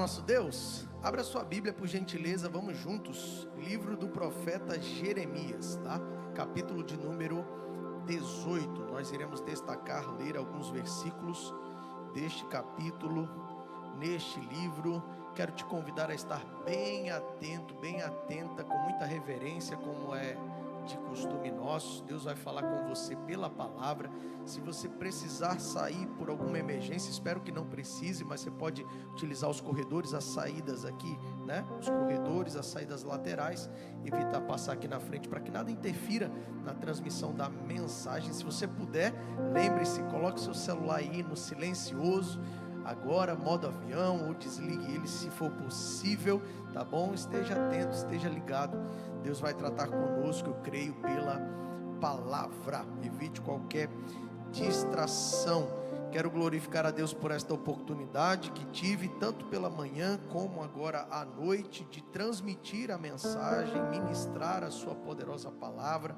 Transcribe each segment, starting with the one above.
Nosso Deus, abra sua Bíblia por gentileza, vamos juntos, livro do profeta Jeremias, tá? Capítulo de número 18, nós iremos destacar, ler alguns versículos deste capítulo, neste livro. Quero te convidar a estar bem atento, bem atenta, com muita reverência, como é de costume nosso. Deus vai falar com você pela palavra. Se você precisar sair por alguma emergência, espero que não precise, mas você pode utilizar os corredores, as saídas aqui, né? Os corredores, as saídas laterais, evitar passar aqui na frente para que nada interfira na transmissão da mensagem. Se você puder, lembre-se, coloque seu celular aí no silencioso agora, modo avião, ou desligue ele se for possível, tá bom? Esteja atento, esteja ligado. Deus vai tratar conosco, eu creio, pela palavra. Evite qualquer distração. Quero glorificar a Deus por esta oportunidade que tive, tanto pela manhã como agora à noite, de transmitir a mensagem, ministrar a sua poderosa palavra,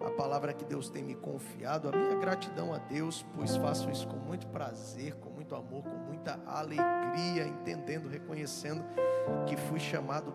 a palavra que Deus tem me confiado. A minha gratidão a Deus, pois faço isso com muito prazer, com muito amor, com muita alegria, entendendo, reconhecendo que fui chamado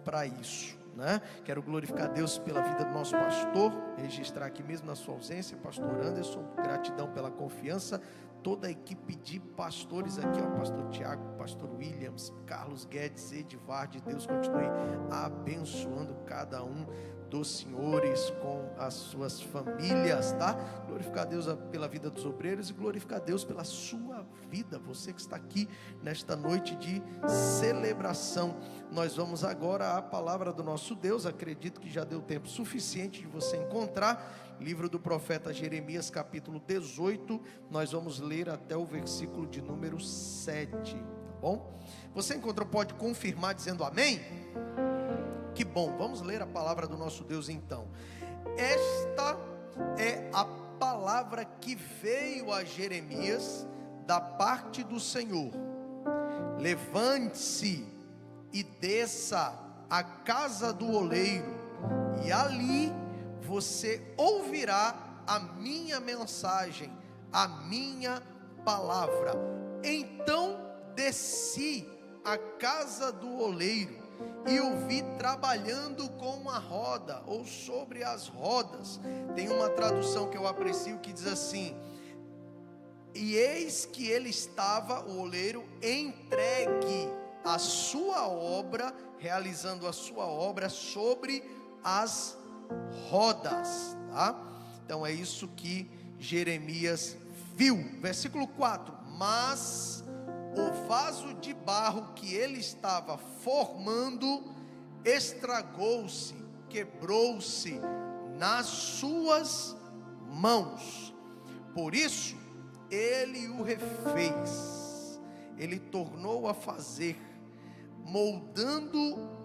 para isso, né? Quero glorificar a Deus pela vida do nosso pastor, registrar aqui mesmo na sua ausência, pastor Anderson, gratidão pela confiança, toda a equipe de pastores aqui, ó, pastor Tiago, pastor Williams, Carlos Guedes, Edvard. Deus continue abençoando cada um dos senhores com as suas famílias, tá? Glorificar a Deus pela vida dos obreiros e glorificar a Deus pela sua vida, você que está aqui nesta noite de celebração. Nós vamos agora à palavra do nosso Deus. Acredito que já deu tempo suficiente de você encontrar livro do profeta Jeremias, capítulo 18. Nós vamos ler até o versículo de número 7, tá bom? Você encontrou, pode confirmar dizendo amém? Que bom, vamos ler a palavra do nosso Deus então. Esta é a palavra que veio a Jeremias da parte do Senhor: levante-se e desça à casa do oleiro, e ali você ouvirá a minha mensagem, a minha palavra. Então desci à casa do oleiro e o vi trabalhando com a roda, ou sobre as rodas. Tem uma tradução que eu aprecio que diz assim: e eis que ele estava, o oleiro, entregue a sua obra, realizando a sua obra sobre as rodas, tá? Então é isso que Jeremias viu. Versículo 4: mas o vaso de barro que ele estava formando estragou-se, quebrou-se nas suas mãos. Por isso ele o refez, ele tornou a fazer, moldando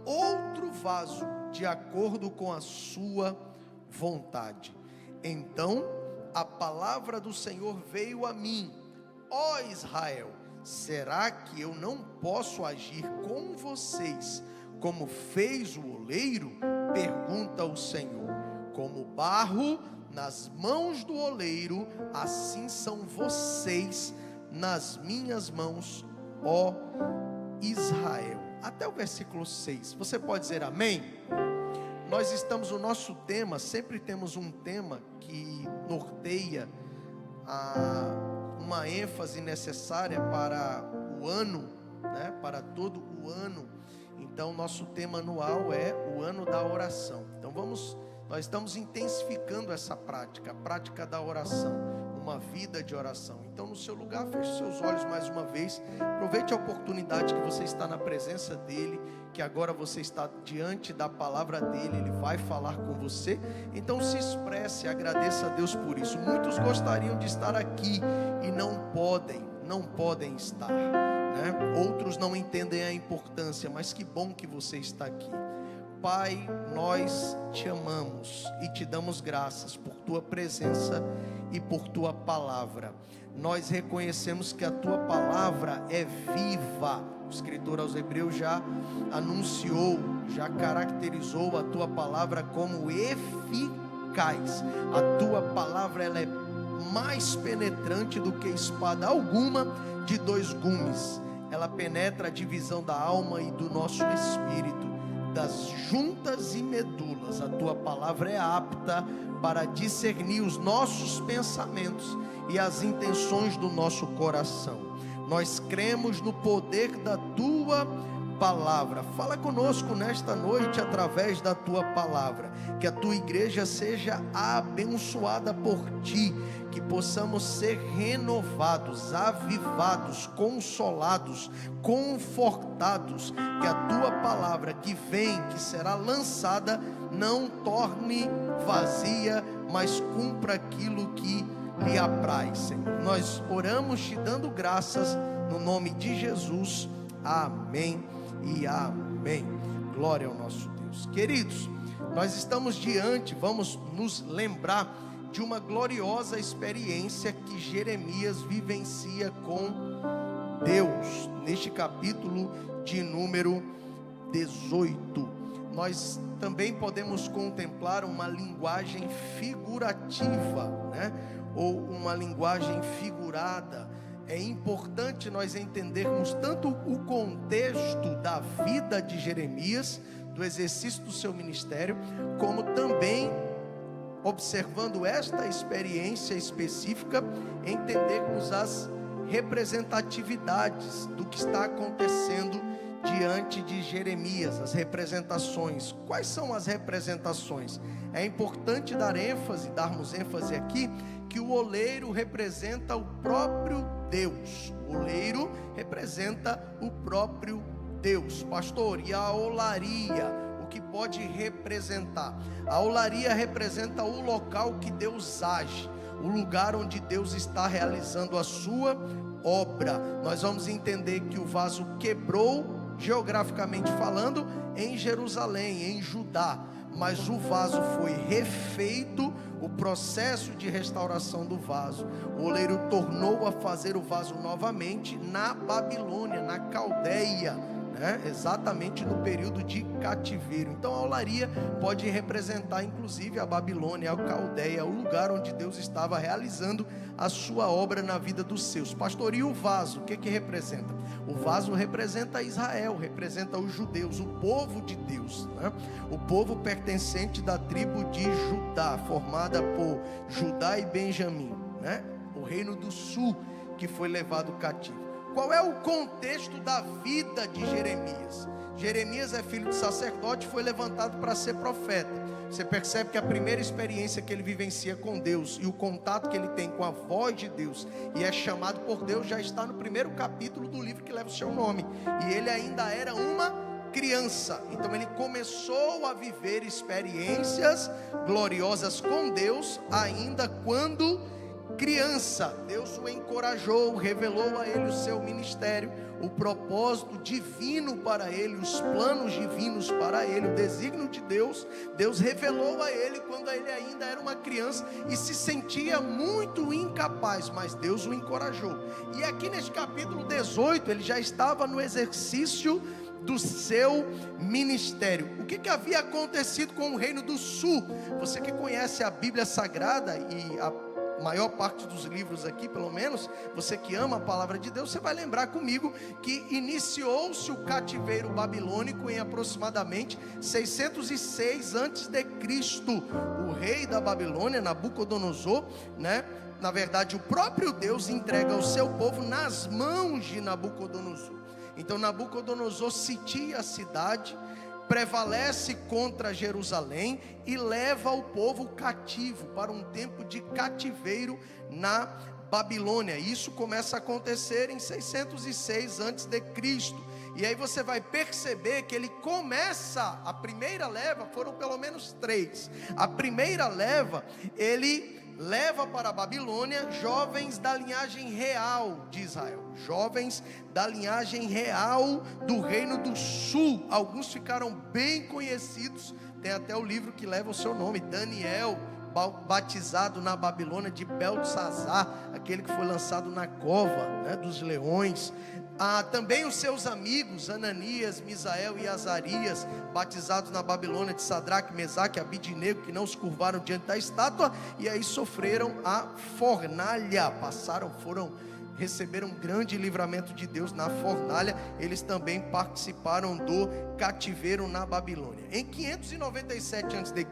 outro vaso de acordo com a sua vontade. Então a palavra do Senhor veio a mim: ó Israel, será que eu não posso agir com vocês como fez o oleiro? Pergunta o Senhor. Como barro nas mãos do oleiro, assim são vocês nas minhas mãos, ó Israel. Até o versículo 6, você pode dizer amém? Nós estamos, o nosso tema, sempre temos um tema que norteia uma ênfase necessária para o ano, né? Para todo o ano. Então nosso tema anual é o ano da oração. Então nós estamos intensificando essa prática, a prática da oração, uma vida de oração. Então no seu lugar, feche seus olhos mais uma vez, aproveite a oportunidade que você está na presença dele, que agora você está diante da palavra dele, ele vai falar com você. Então se expresse, agradeça a Deus por isso. Muitos gostariam de estar aqui e não podem estar, né? Outros não entendem a importância, mas que bom que você está aqui. Pai, nós te amamos e te damos graças por tua presença e por tua palavra. Nós reconhecemos que a tua palavra é viva. O escritor aos Hebreus já anunciou, já caracterizou a tua palavra como eficaz. A tua palavra, ela é mais penetrante do que espada alguma de dois gumes. ela penetra a divisão da alma e do nosso espírito, das juntas e medulas. A tua palavra é apta para discernir os nossos pensamentos e as intenções do nosso coração. Nós cremos no poder da tua palavra. Fala conosco nesta noite através da tua palavra, que a tua igreja seja abençoada por ti, que possamos ser renovados, avivados, consolados, confortados, que a tua palavra que vem, que será lançada, não torne vazia, mas cumpra aquilo que lhe apraz, Senhor. Nós oramos te dando graças no nome de Jesus. Amém e amém. Glória ao nosso Deus. Queridos, nós estamos vamos nos lembrar de uma gloriosa experiência que Jeremias vivencia com Deus, neste capítulo de número 18. Nós também podemos contemplar uma linguagem figurativa, né? Ou uma linguagem figurada. É importante nós entendermos tanto o contexto da vida de Jeremias, do exercício do seu ministério, como também, observando esta experiência específica, entendermos as representatividades do que está acontecendo diante de Jeremias, as representações. Quais são as representações? É importante darmos ênfase aqui, que o oleiro representa o próprio Deus. O oleiro representa o próprio Deus. Pastor, e a olaria, o que pode representar? A olaria representa o local que Deus age, o lugar onde Deus está realizando a sua obra. Nós vamos entender que o vaso quebrou, geograficamente falando, em Jerusalém, em Judá, mas o vaso foi refeito. O processo de restauração do vaso, o oleiro tornou a fazer o vaso novamente na Babilônia, na Caldeia, né? Exatamente no período de cativeiro. Então a olaria pode representar inclusive a Babilônia, a Caldeia, o lugar onde Deus estava realizando a sua obra na vida dos seus. Pastor, e o vaso, o que representa? O vaso representa Israel, representa os judeus, o povo de Deus, né? O povo pertencente da tribo de Judá, formada por Judá e Benjamim, né? O reino do sul que foi levado cativo. Qual é o contexto da vida de Jeremias? Jeremias é filho de sacerdote, foi levantado para ser profeta. Você percebe que a primeira experiência que ele vivencia com Deus e o contato que ele tem com a voz de Deus e é chamado por Deus já está no primeiro capítulo do livro que leva o seu nome. E ele ainda era uma criança, então ele começou a viver experiências gloriosas com Deus ainda quando criança. Deus o encorajou, revelou a ele o seu ministério, o propósito divino para ele, os planos divinos para ele, o desígnio de Deus. Deus revelou a ele quando ele ainda era uma criança e se sentia muito incapaz, mas Deus o encorajou. E aqui neste capítulo 18 ele já estava no exercício do seu ministério. O que havia acontecido com o reino do sul? Você que conhece a Bíblia Sagrada e a maior parte dos livros aqui, pelo menos, você que ama a palavra de Deus, você vai lembrar comigo que iniciou-se o cativeiro babilônico em aproximadamente 606 a.C. O rei da Babilônia, Nabucodonosor, né? Na verdade, o próprio Deus entrega o seu povo nas mãos de Nabucodonosor. Então Nabucodonosor sitia a cidade, prevalece contra Jerusalém e leva o povo cativo para um tempo de cativeiro na Babilônia. Isso começa a acontecer em 606 a.C. E aí você vai perceber que ele começa, a primeira leva, foram pelo menos 3. A primeira leva, ele leva para a Babilônia jovens da linhagem real de Israel, jovens da linhagem real do reino do sul. Alguns ficaram bem conhecidos, tem até o livro que leva o seu nome, Daniel, batizado na Babilônia de Beltesazar, aquele que foi lançado na cova, né, dos leões. Também os seus amigos Ananias, Misael e Azarias, batizados na Babilônia de Sadraque, Mesaque e Abidinego, que não se curvaram diante da estátua e aí sofreram a fornalha, foram receberam um grande livramento de Deus na fornalha, eles também participaram do cativeiro na Babilônia. Em 597 a.C.,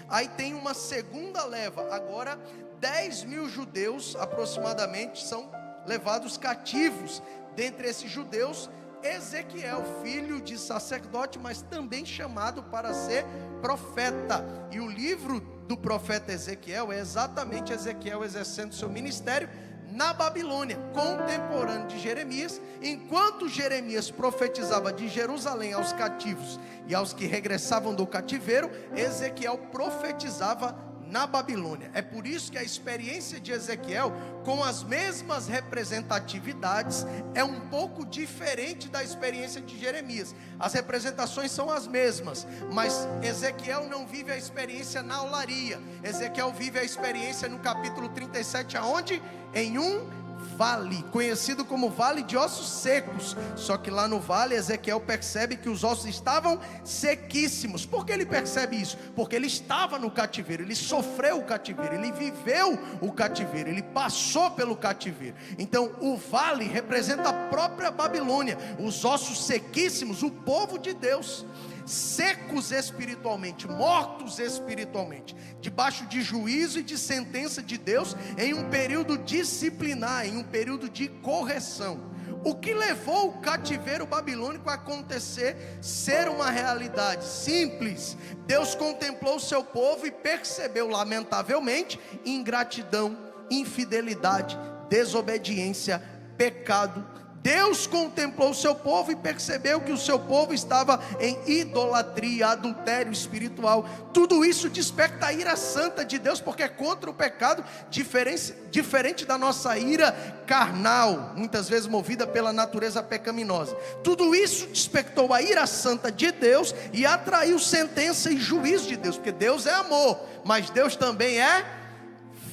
aí tem uma segunda leva. Agora 10 mil judeus aproximadamente são levados cativos. Dentre esses judeus, Ezequiel, filho de sacerdote, mas também chamado para ser profeta. E o livro do profeta Ezequiel é exatamente Ezequiel exercendo seu ministério na Babilônia, contemporâneo de Jeremias. Enquanto Jeremias profetizava de Jerusalém aos cativos e aos que regressavam do cativeiro, Ezequiel profetizava na Babilônia. É por isso que a experiência de Ezequiel, com as mesmas representatividades, é um pouco diferente da experiência de Jeremias. As representações são as mesmas, mas Ezequiel não vive a experiência na olaria. Ezequiel vive a experiência no capítulo 37, aonde? Em um vale, conhecido como vale de ossos secos. Só que lá no vale, Ezequiel percebe que os ossos estavam sequíssimos. Por que ele percebe isso? Porque ele estava no cativeiro, ele sofreu o cativeiro, ele viveu o cativeiro, ele passou pelo cativeiro. Então o vale representa a própria Babilônia, os ossos sequíssimos, o povo de Deus, secos espiritualmente, mortos espiritualmente, debaixo de juízo e de sentença de Deus, em um período disciplinar, em um período de correção. O que levou o cativeiro babilônico a acontecer, ser uma realidade simples? Deus contemplou o seu povo e percebeu, lamentavelmente, ingratidão, infidelidade, desobediência, pecado. Deus contemplou o seu povo e percebeu que o seu povo estava em idolatria, adultério espiritual. Tudo isso desperta a ira santa de Deus, porque é contra o pecado, diferente da nossa ira carnal, muitas vezes movida pela natureza pecaminosa. Tudo isso despertou a ira santa de Deus e atraiu sentença e juízo de Deus, porque Deus é amor, mas Deus também é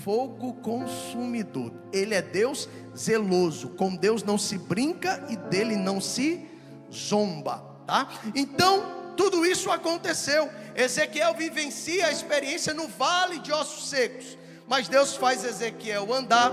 fogo consumidor. Ele é Deus zeloso. Com Deus não se brinca e dele não se zomba, tá? Então tudo isso aconteceu. Ezequiel vivencia a experiência no vale de ossos secos, mas Deus faz Ezequiel andar.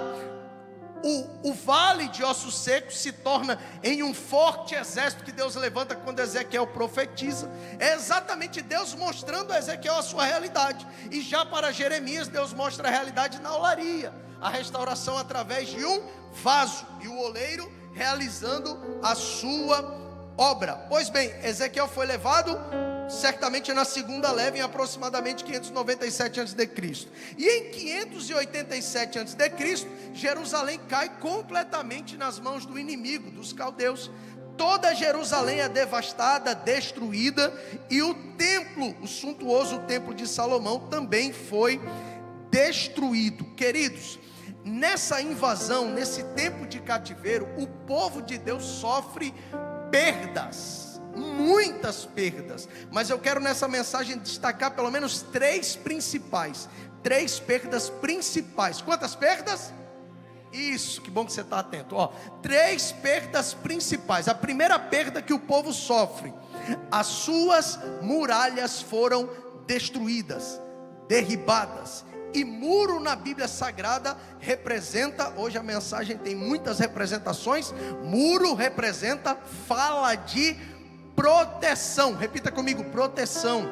O vale de ossos secos se torna em um forte exército que Deus levanta quando Ezequiel profetiza. É exatamente Deus mostrando a Ezequiel a sua realidade. E já para Jeremias, Deus mostra a realidade na olaria, a restauração através de um vaso, e o oleiro realizando a sua obra. Pois bem, Ezequiel foi levado certamente na segunda leva, em aproximadamente 597 a.C. E em 587 a.C., Jerusalém cai completamente nas mãos do inimigo, dos caldeus. Toda Jerusalém é devastada, destruída, e o templo, o suntuoso templo de Salomão, também foi destruído. Queridos, nessa invasão, nesse tempo de cativeiro, o povo de Deus sofre perdas, muitas perdas, mas eu quero nessa mensagem destacar pelo menos três perdas principais. Quantas perdas? Isso, que bom que você está atento. Três perdas principais. A primeira perda que o povo sofre: as suas muralhas foram destruídas, derribadas. E muro na Bíblia Sagrada representa, hoje a mensagem tem muitas representações. Muro representa, fala de proteção. Repita comigo: proteção.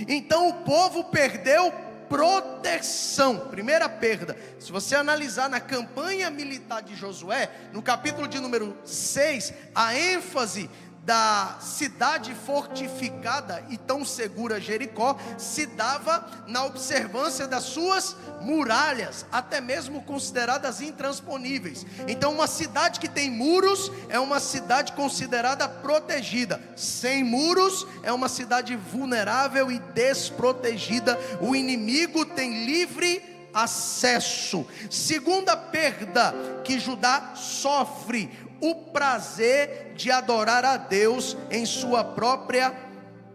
Então o povo perdeu proteção. Primeira perda. Se você analisar na campanha militar de Josué, no capítulo de número 6, a ênfase da cidade fortificada e tão segura Jericó se dava na observância das suas muralhas, até mesmo consideradas intransponíveis. Então uma cidade que tem muros é uma cidade considerada protegida. Sem muros é uma cidade vulnerável e desprotegida. O inimigo tem livre acesso. Segunda perda que Judá sofre: o prazer de adorar a Deus em sua própria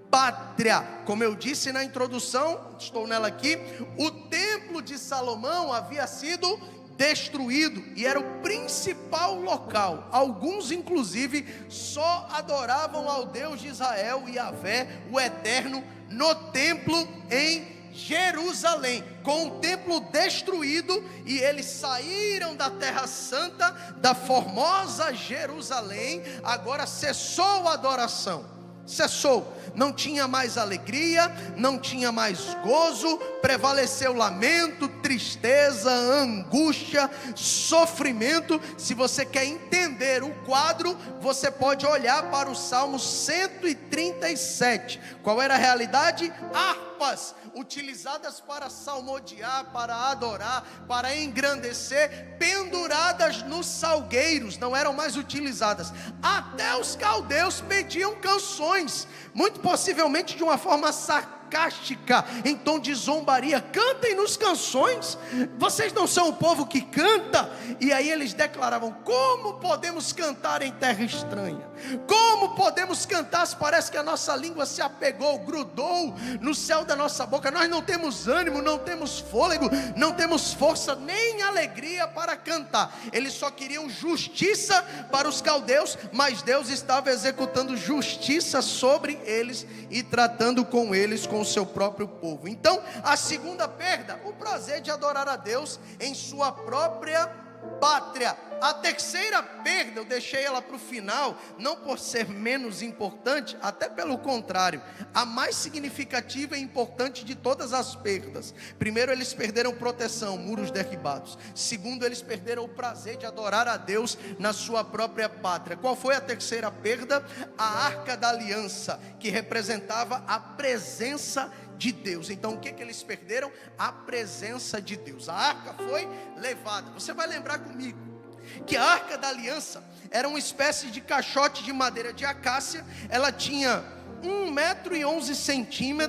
pátria. Como eu disse na introdução, estou nela aqui, o templo de Salomão havia sido destruído, e era o principal local. Alguns inclusive só adoravam ao Deus de Israel, Yahvé, o Eterno, no templo em Jerusalém, com o templo destruído, e eles saíram da terra santa, da formosa Jerusalém. Agora cessou a adoração, cessou, não tinha mais alegria, não tinha mais gozo, prevaleceu lamento, tristeza, angústia, sofrimento. Se você quer entender o quadro, você pode olhar para o Salmo 137. Qual era a realidade? Harpas utilizadas para salmodiar, para adorar, para engrandecer, penduradas nos salgueiros, não eram mais utilizadas. Até os caldeus pediam canções, muito possivelmente de uma forma sarcástica, em tom de zombaria. Cantem-nos canções, vocês não são o povo que canta? E aí eles declaravam: como podemos cantar em terra estranha? Como podemos cantar se parece que a nossa língua se apegou, grudou no céu da nossa boca? Nós não temos ânimo, não temos fôlego, não temos força nem alegria para cantar. Eles só queriam justiça para os caldeus, mas Deus estava executando justiça sobre eles e tratando com eles com o seu próprio povo. Então, a segunda perda, o prazer de adorar a Deus em sua própria pátria. A terceira perda, eu deixei ela para o final, não por ser menos importante, até pelo contrário, a mais significativa e importante de todas as perdas. Primeiro, eles perderam proteção, muros derribados. Segundo, eles perderam o prazer de adorar a Deus na sua própria pátria. Qual foi a terceira perda? A Arca da Aliança, que representava a presença de Deus. Então o que eles perderam? A presença de Deus. A arca foi levada. Você vai lembrar comigo que a Arca da Aliança era uma espécie de caixote de madeira de acácia. Ela tinha 1,11 m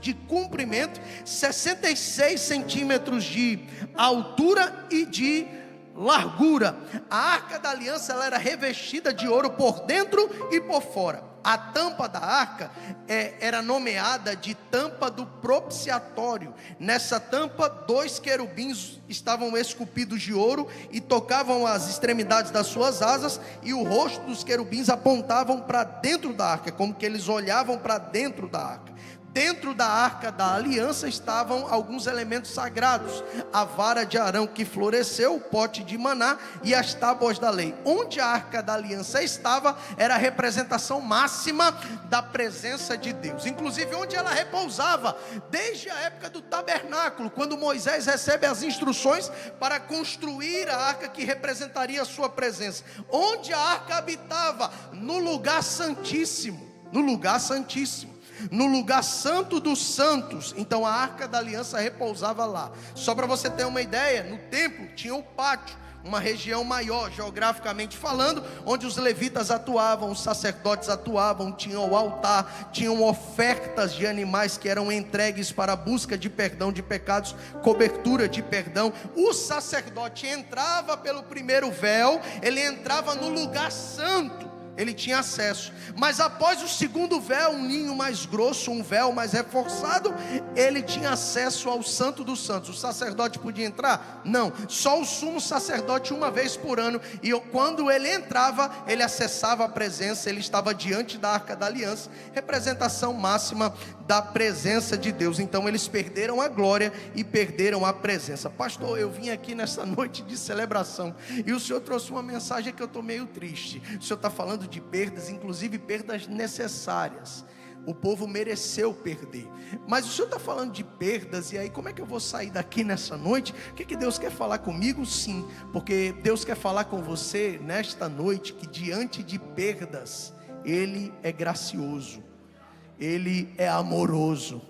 de comprimento, 66 centímetros de altura e de largura. A Arca da Aliança, ela era revestida de ouro por dentro e por fora. A tampa da arca era nomeada de tampa do propiciatório. Nessa tampa, 2 querubins estavam esculpidos de ouro e tocavam as extremidades das suas asas, e o rosto dos querubins apontavam para dentro da arca, como que eles olhavam para dentro da arca. Dentro da Arca da Aliança estavam alguns elementos sagrados: a vara de Arão que floresceu, o pote de maná e as tábuas da lei. Onde a Arca da Aliança estava, era a representação máxima da presença de Deus. Inclusive onde ela repousava, desde a época do tabernáculo, quando Moisés recebe as instruções para construir a arca que representaria a sua presença. Onde a arca habitava? No lugar santíssimo, no lugar santíssimo, no lugar santo dos santos. Então a Arca da Aliança repousava lá. Só para você ter uma ideia, no templo tinha o pátio, uma região maior, geograficamente falando, onde os levitas atuavam, os sacerdotes atuavam, tinham o altar, tinham ofertas de animais que eram entregues para a busca de perdão de pecados, cobertura de perdão. O sacerdote entrava pelo primeiro véu, ele entrava no lugar santo, ele tinha acesso. Mas após o segundo véu, um ninho mais grosso, um véu mais reforçado, ele tinha acesso ao santo dos santos. O sacerdote podia entrar? Não, só o sumo sacerdote uma vez por ano. E quando ele entrava, ele acessava a presença, ele estava diante da Arca da Aliança, representação máxima da presença de Deus. Então eles perderam a glória e perderam a presença. Pastor, eu vim aqui nessa noite de celebração e o senhor trouxe uma mensagem que eu estou meio triste. O senhor está falando de perdas, inclusive perdas necessárias. O povo mereceu perder, mas o senhor está falando de perdas, e aí como é que eu vou sair daqui nessa noite? O que Deus quer falar comigo? Sim, porque Deus quer falar com você nesta noite, que diante de perdas, Ele é gracioso, Ele é amoroso.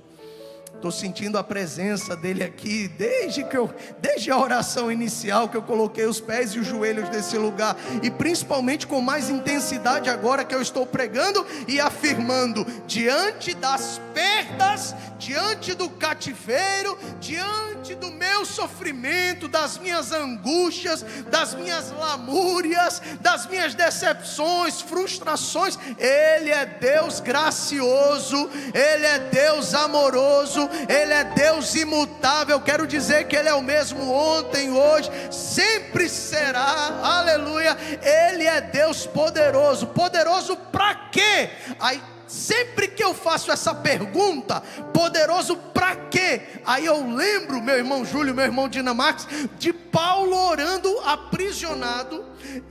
Estou sentindo a presença dele aqui desde a oração inicial, que eu coloquei os pés e os joelhos nesse lugar, e principalmente com mais intensidade agora que eu estou pregando e afirmando: diante das perdas, diante do cativeiro, diante do meu sofrimento, das minhas angústias, das minhas lamúrias, das minhas decepções, frustrações, Ele é Deus gracioso, Ele é Deus amoroso, Ele é Deus imutável. Quero dizer que Ele é o mesmo ontem, hoje, sempre será. Aleluia. Ele é Deus poderoso. Poderoso para quê? Aí sempre que eu faço essa pergunta, poderoso para quê? Aí eu lembro, meu irmão Júlio, meu irmão Dinamarcos, de Paulo orando aprisionado,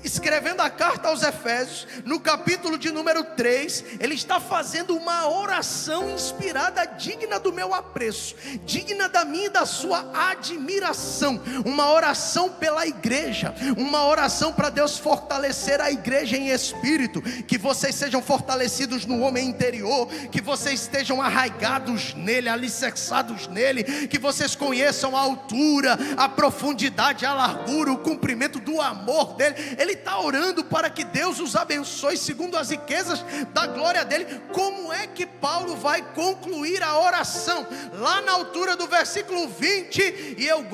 escrevendo a carta aos Efésios, no capítulo de número 3, ele está fazendo uma oração inspirada, digna do meu apreço, digna da minha e da sua admiração, uma oração pela igreja, uma oração para Deus fortalecer a igreja em espírito, que vocês sejam fortalecidos no homem interior, que vocês estejam arraigados nele, alicerçados nele, que vocês conheçam a altura, a profundidade, a largura, o comprimento do amor dele. Ele está orando para que Deus os abençoe segundo as riquezas da glória dele. Como é que Paulo vai concluir a oração? Lá na altura do versículo 20, e eu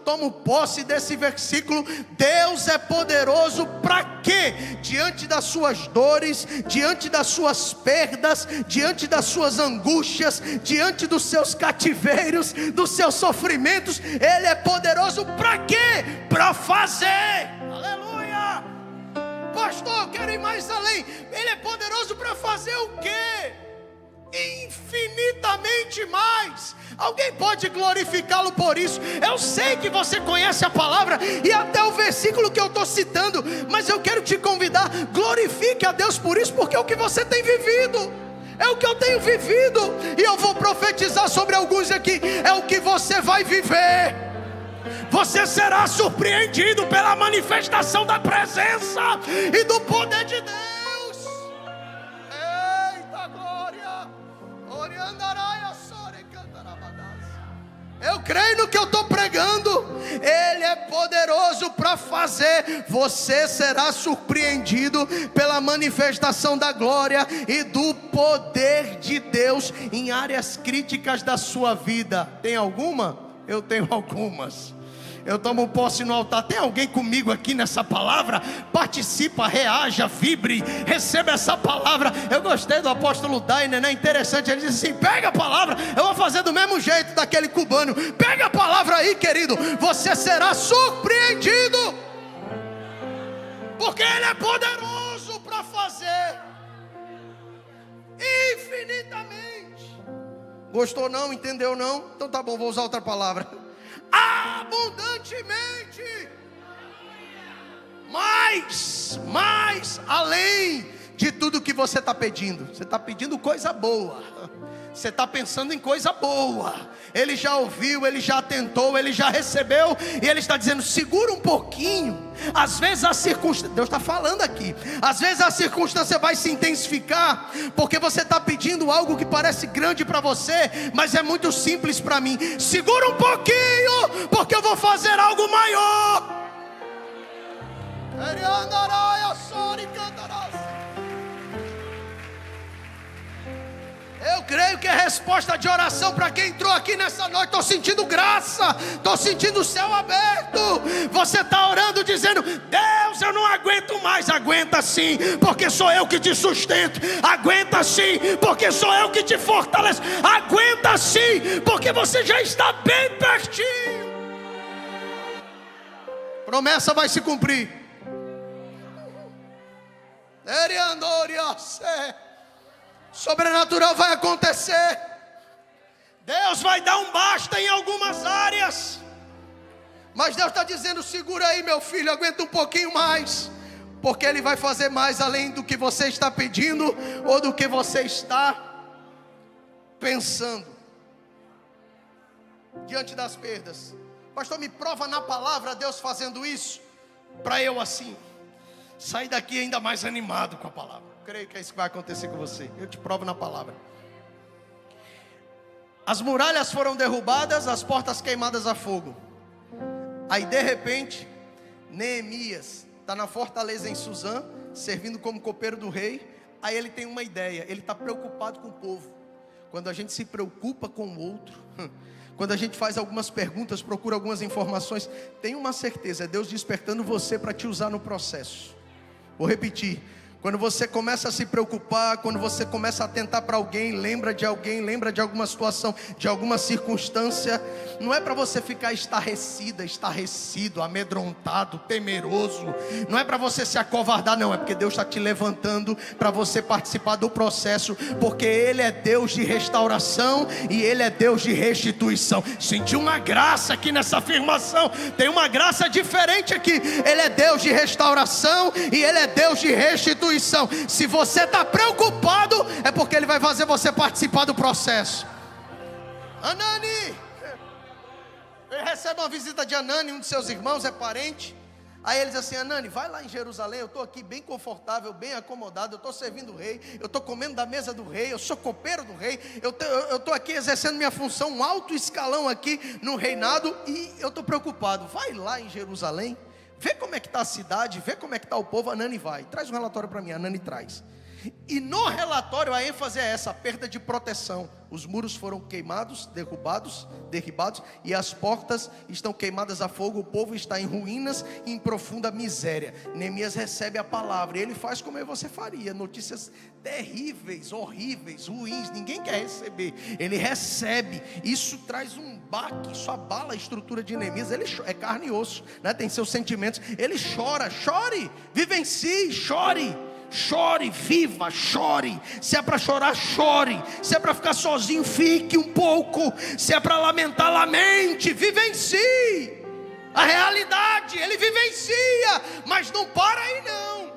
tomo posse desse versículo. Deus é poderoso para quê? Diante das suas dores, diante das suas perdas, diante das suas angústias, diante dos seus cativeiros, dos seus sofrimentos, Ele é poderoso para quê? Para fazer, aleluia. Pastor, eu quero ir mais além. Ele é poderoso para fazer o quê? Infinitamente mais. Alguém pode glorificá-lo por isso? Eu sei que você conhece a palavra e até o versículo que eu estou citando, mas eu quero te convidar, glorifique a Deus por isso, porque é o que você tem vivido, é o que eu tenho vivido, e eu vou profetizar sobre alguns aqui, é o que você vai viver. Você será surpreendido pela manifestação da presença e do poder de Deus. Eita glória! Eu creio no que eu estou pregando. Ele é poderoso para fazer. Você será surpreendido pela manifestação da glória e do poder de Deus em áreas críticas da sua vida. Tem alguma? Eu tenho algumas. Eu tomo posse no altar. Tem alguém comigo aqui nessa palavra? Participa, reaja, vibre, receba essa palavra. Eu gostei do apóstolo Dainer, né? Interessante, ele disse assim: pega a palavra. Eu vou fazer do mesmo jeito daquele cubano. Pega a palavra aí, querido. Você será surpreendido, porque Ele é poderoso para fazer infinitamente. Gostou não? Entendeu não? Então tá bom, vou usar outra palavra. Abundantemente, mais além de tudo que você está pedindo. Você está pedindo coisa boa, você está pensando em coisa boa. Ele já ouviu, ele já tentou, ele já recebeu, e ele está dizendo: segura um pouquinho. Às vezes a circunstância, Deus está falando aqui, às vezes a circunstância vai se intensificar, porque você está pedindo algo que parece grande para você, mas é muito simples para mim. Segura um pouquinho, porque eu vou fazer algo maior. Eu creio que é resposta de oração para quem entrou aqui nessa noite. Estou sentindo graça, estou sentindo o céu aberto. Você está orando dizendo: Deus, eu não aguento mais. Aguenta sim, porque sou eu que te sustento. Aguenta sim, porque sou eu que te fortaleço. Aguenta sim, porque você já está bem pertinho. Promessa vai se cumprir. Sobrenatural vai acontecer. Deus vai dar um basta em algumas áreas, mas Deus está dizendo: segura aí, meu filho, aguenta um pouquinho mais, porque Ele vai fazer mais além do que você está pedindo ou do que você está pensando. Diante das perdas, pastor, me prova na palavra Deus fazendo isso, para eu assim sair daqui ainda mais animado com a palavra. Creio que é isso que vai acontecer com você. Eu te provo na palavra. As muralhas foram derrubadas, as portas queimadas a fogo. Aí de repente, Neemias está na fortaleza em Suzã, servindo como copeiro do rei. Aí ele tem uma ideia, ele está preocupado com o povo. Quando a gente se preocupa com o outro, quando a gente faz algumas perguntas, procura algumas informações, tem uma certeza, é Deus despertando você para te usar no processo. Vou repetir: Quando você começa a se preocupar, quando você começa a atentar para alguém, lembra de alguma situação, de alguma circunstância, não é para você ficar estarrecido, amedrontado, temeroso, não é para você se acovardar, não, é porque Deus está te levantando para você participar do processo, porque Ele é Deus de restauração e Ele é Deus de restituição. Senti uma graça aqui nessa afirmação, tem uma graça diferente aqui. Ele é Deus de restauração e Ele é Deus de restituição. Se você está preocupado, é porque Ele vai fazer você participar do processo. Anani, ele recebe uma visita de Anani, um de seus irmãos, é parente. Aí ele diz assim: Anani, vai lá em Jerusalém, eu estou aqui bem confortável, bem acomodado, eu estou servindo o rei, eu estou comendo da mesa do rei, eu sou copeiro do rei, eu estou aqui exercendo minha função, um alto escalão aqui no reinado, e eu estou preocupado. Vai lá em Jerusalém, vê como é que está a cidade, vê como é que está o povo. Anani vai, traz um relatório para mim. Anani traz. E no relatório a ênfase é essa: a perda de proteção. Os muros foram queimados, derribados, e as portas estão queimadas a fogo. O povo está em ruínas e em profunda miséria. Neemias recebe a palavra e ele faz como você faria: notícias terríveis, horríveis, ruins, ninguém quer receber. Ele recebe, isso traz um baque, isso abala a estrutura de Neemias. Ele é carne e osso, né? Tem seus sentimentos. Ele chora, chore, vivencie, chore. Chore, viva, chore. Se é para chorar, chore. Se é para ficar sozinho, fique um pouco. Se é para lamentar, lamente. Vivencie a realidade. Ele vivencia, mas não para aí não.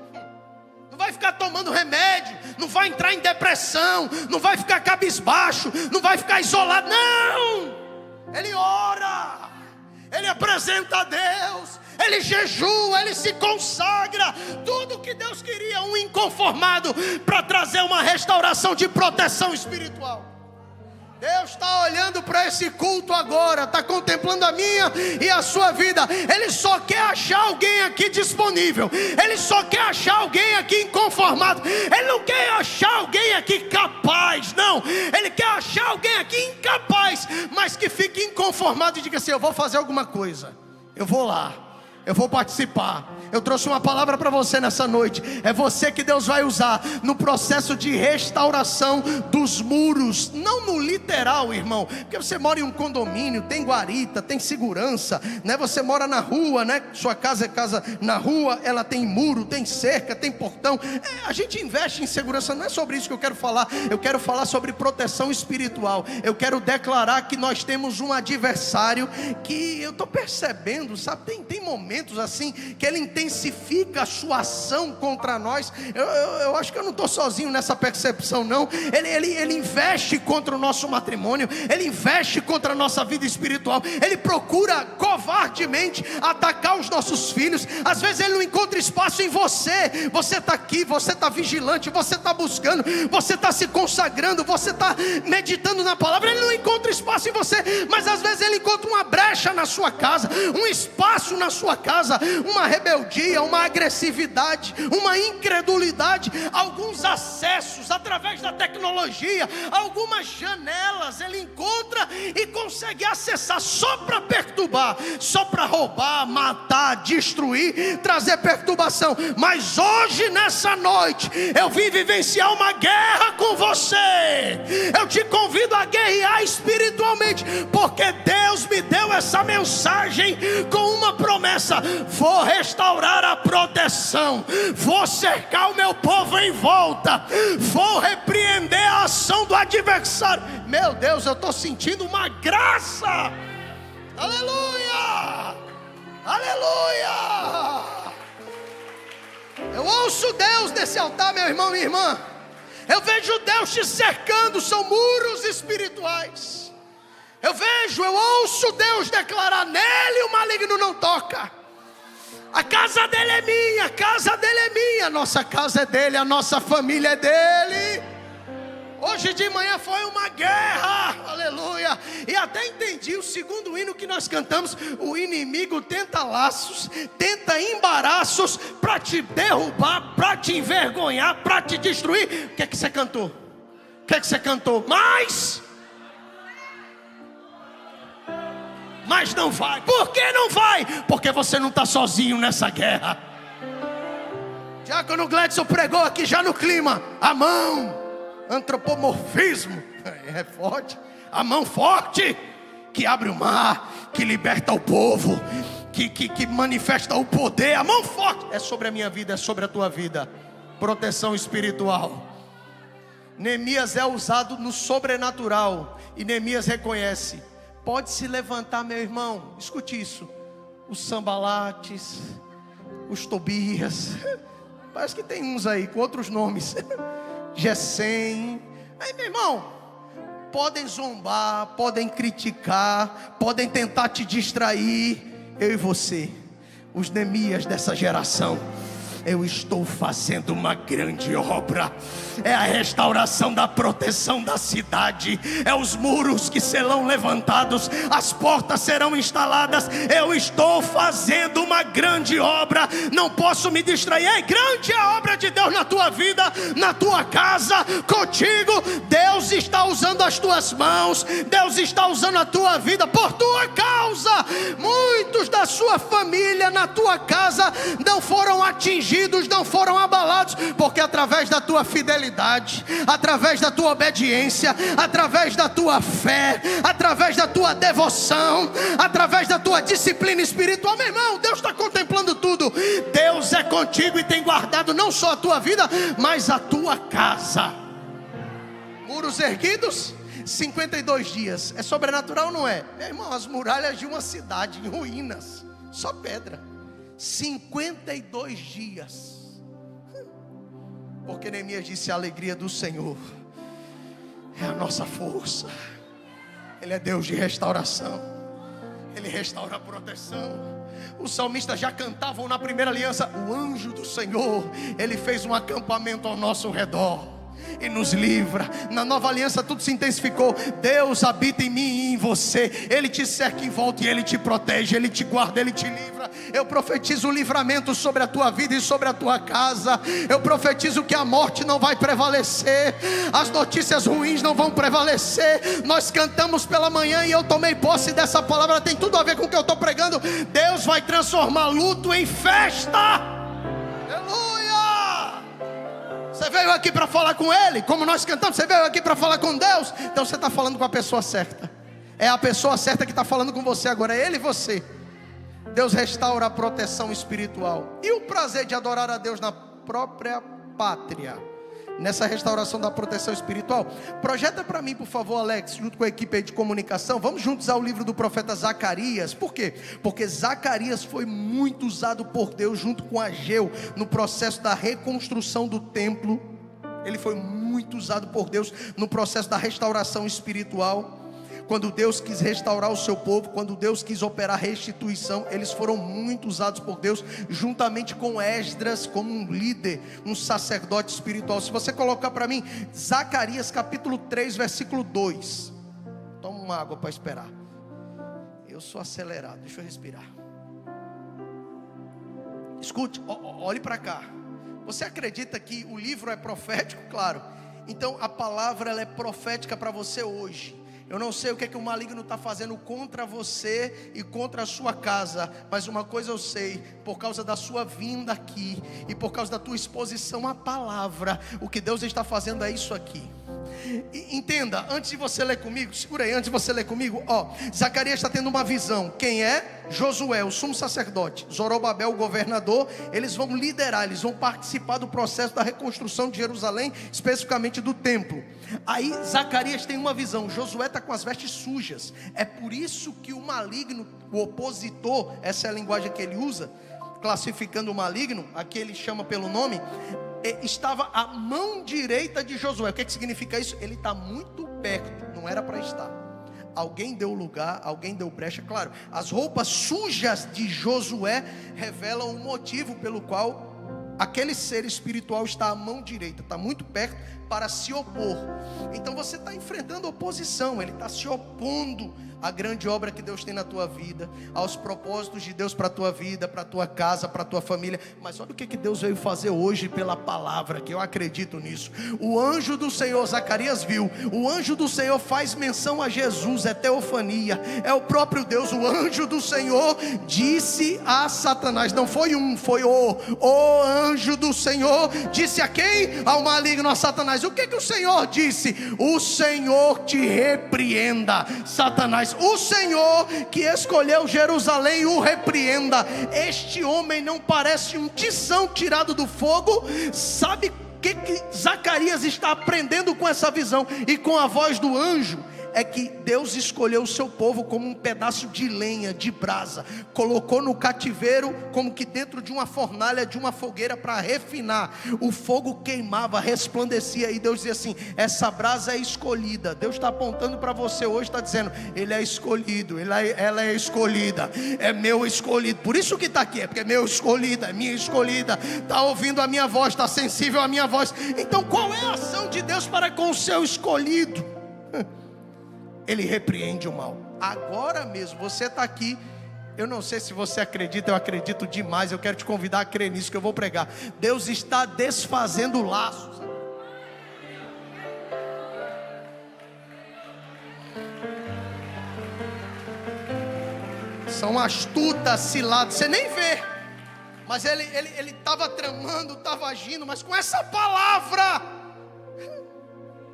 Não vai ficar tomando remédio, não vai entrar em depressão, não vai ficar cabisbaixo, não vai ficar isolado. Não, ele ora, ele apresenta a Deus, ele jejua, ele se consagra. Tudo que Deus queria, um inconformado, para trazer uma restauração de proteção espiritual. Deus está olhando para esse culto agora, está contemplando a minha e a sua vida. Ele só quer achar alguém aqui disponível, Ele só quer achar alguém aqui inconformado. Ele não quer achar alguém aqui capaz, não. Ele quer achar alguém aqui incapaz, mas que fique inconformado e diga assim: eu vou fazer alguma coisa, eu vou lá, eu vou participar. Eu trouxe uma palavra para você nessa noite. É você que Deus vai usar no processo de restauração dos muros. Não no literal, irmão, porque você mora em um condomínio, tem guarita, tem segurança, né? Você mora na rua, né? Sua casa é casa na rua, ela tem muro, tem cerca, tem portão. A gente investe em segurança. Não é sobre isso que eu quero falar. Eu quero falar sobre proteção espiritual. Eu quero declarar que nós temos um adversário que eu estou percebendo, sabe? Tem momentos assim que ele intensifica a sua ação contra nós. Eu acho que eu não estou sozinho nessa percepção, não. Ele investe contra o nosso matrimônio, ele investe contra a nossa vida espiritual. Ele procura covardemente atacar os nossos filhos. Às vezes ele não encontra espaço em você. Você está aqui, você está vigilante, você está buscando, você está se consagrando, você está meditando na palavra. Ele não encontra espaço em você, mas às vezes ele encontra uma brecha na sua casa, um espaço na sua casa, uma rebeldia, uma agressividade, uma incredulidade, alguns acessos através da tecnologia, algumas janelas ele encontra e consegue acessar só para perturbar, só para roubar, matar, destruir, trazer perturbação. Mas hoje, nessa noite, eu vim vivenciar uma guerra com você. Eu te convido a guerrear espiritualmente, porque Deus me deu essa mensagem com uma promessa: vou restaurar a proteção, vou cercar o meu povo em volta, vou repreender a ação do adversário. Meu Deus, eu estou sentindo uma graça. Aleluia, aleluia. Eu ouço Deus nesse altar, meu irmão, minha irmã. Eu vejo Deus te cercando, são muros espirituais. Eu ouço Deus declarar: nele o maligno não toca. A casa dele é minha, a casa dele é minha, a nossa casa é dele, a nossa família é dele. Hoje de manhã foi uma guerra, aleluia. E até entendi o segundo hino que nós cantamos: o inimigo tenta laços, tenta embaraços para te derrubar, para te envergonhar, para te destruir. O que é que você cantou? O que é que você cantou? Mas não vai. Por que não vai? Porque você não está sozinho nessa guerra. Diácono Gladson pregou aqui já no clima. A mão, antropomorfismo, é forte. A mão forte que abre o mar, que liberta o povo, que manifesta o poder. A mão forte é sobre a minha vida, é sobre a tua vida. Proteção espiritual. Neemias é usado no sobrenatural, e Neemias reconhece: pode se levantar, meu irmão. Escute isso: os Sambalates, os Tobias, parece que tem uns aí com outros nomes, Gesem. Aí, meu irmão, podem zombar, podem criticar, podem tentar te distrair. Eu e você, os Neemias dessa geração, eu estou fazendo uma grande obra. É a restauração da proteção da cidade. É os muros que serão levantados, as portas serão instaladas. Eu estou fazendo uma grande obra. Não posso me distrair. É grande a obra de Deus na tua vida, na tua casa, contigo. Deus está usando as tuas mãos. Deus está usando a tua vida por tua causa. Muitos da sua família, na tua casa, não foram atingidos, não foram abalados, porque através da tua fidelidade, através da tua obediência, através da tua fé, através da tua devoção, através da tua disciplina espiritual, meu irmão, Deus está contemplando tudo. Deus é contigo e tem guardado não só a tua vida, mas a tua casa. Muros erguidos, 52 dias. É sobrenatural ou não é? Meu irmão, as muralhas de uma cidade em ruínas, só pedra. 52 dias. Porque Neemias disse: a alegria do Senhor é a nossa força. Ele é Deus de restauração. Ele restaura a proteção. Os salmistas já cantavam na primeira aliança: o anjo do Senhor, ele fez um acampamento ao nosso redor e nos livra. Na nova aliança tudo se intensificou. Deus habita em mim e em você. Ele te cerca em volta e Ele te protege, Ele te guarda, Ele te livra. Eu profetizo o livramento sobre a tua vida e sobre a tua casa. Eu profetizo que a morte não vai prevalecer, as notícias ruins não vão prevalecer. Nós cantamos pela manhã e eu tomei posse dessa palavra. Tem tudo a ver com o que eu estou pregando. Deus vai transformar luto em festa. Aleluia. Você veio aqui para falar com Ele, como nós cantamos. Você veio aqui para falar com Deus. Então você está falando com a pessoa certa. É a pessoa certa que está falando com você agora. É Ele e você. Deus restaura a proteção espiritual e o prazer de adorar a Deus na própria pátria. Nessa restauração da proteção espiritual, projeta para mim, por favor, Alex, junto com a equipe de comunicação. Vamos juntos ao livro do profeta Zacarias. Por quê? Porque Zacarias foi muito usado por Deus junto com Ageu no processo da reconstrução do templo. Ele foi muito usado por Deus no processo da restauração espiritual. Quando Deus quis restaurar o seu povo, quando Deus quis operar restituição, eles foram muito usados por Deus, juntamente com Esdras, como um líder, um sacerdote espiritual. Se você colocar para mim, Zacarias capítulo 3, versículo 2. Toma uma água para esperar. Eu sou acelerado, deixa eu respirar. Escute, olhe para cá. Você acredita que o livro é profético? Claro. Então a palavra ela é profética para você hoje. Eu não sei o que é que o maligno está fazendo contra você e contra a sua casa, mas uma coisa eu sei: por causa da sua vinda aqui e por causa da tua exposição à palavra, o que Deus está fazendo é isso aqui. Entenda, antes de você ler comigo, segura aí, antes de você ler comigo, Zacarias está tendo uma visão. Quem é? Josué, o sumo sacerdote, Zorobabel, o governador. Eles vão liderar, eles vão participar do processo da reconstrução de Jerusalém, especificamente do templo. Aí Zacarias tem uma visão. Josué está com as vestes sujas. É por isso que o maligno, o opositor, essa é a linguagem que ele usa, classificando o maligno, aqui ele chama pelo nome, estava à mão direita de Josué. O que significa isso? Ele está muito perto, não era para estar. Alguém deu lugar, alguém deu brecha. Claro, as roupas sujas de Josué revelam o motivo pelo qual aquele ser espiritual está à mão direita, está muito perto para se opor. Então você está enfrentando oposição, ele está se opondo à grande obra que Deus tem na tua vida, aos propósitos de Deus para a tua vida, para a tua casa, para a tua família. Mas olha o que Deus veio fazer hoje pela palavra, que eu acredito nisso. O anjo do Senhor, Zacarias viu, o anjo do Senhor faz menção a Jesus, é teofania, é o próprio Deus. O anjo do Senhor disse a Satanás, não foi um, foi o anjo do Senhor disse a quem? Ao maligno, a Satanás. O que o Senhor disse? O Senhor te repreenda, Satanás. O Senhor que escolheu Jerusalém o repreenda. Este homem não parece um tição tirado do fogo? Sabe o que Zacarias está aprendendo com essa visão e com a voz do anjo? É que Deus escolheu o seu povo como um pedaço de lenha, de brasa, colocou no cativeiro como que dentro de uma fornalha, de uma fogueira para refinar. O fogo queimava, resplandecia, e Deus dizia assim: essa brasa é escolhida. Deus está apontando para você hoje, está dizendo: ele é escolhido, ela é escolhida, é meu escolhido. Por isso que está aqui, é porque é meu escolhida, é minha escolhida, está ouvindo a minha voz, está sensível à minha voz. Então qual é a ação de Deus para com o seu escolhido? Ele repreende o mal. Agora mesmo, você está aqui. Eu não sei se você acredita, eu acredito demais. Eu quero te convidar a crer nisso que eu vou pregar. Deus está desfazendo laços. São astutas ciladas, você nem vê. Mas ele estava tramando, estava agindo. Mas com essa palavra,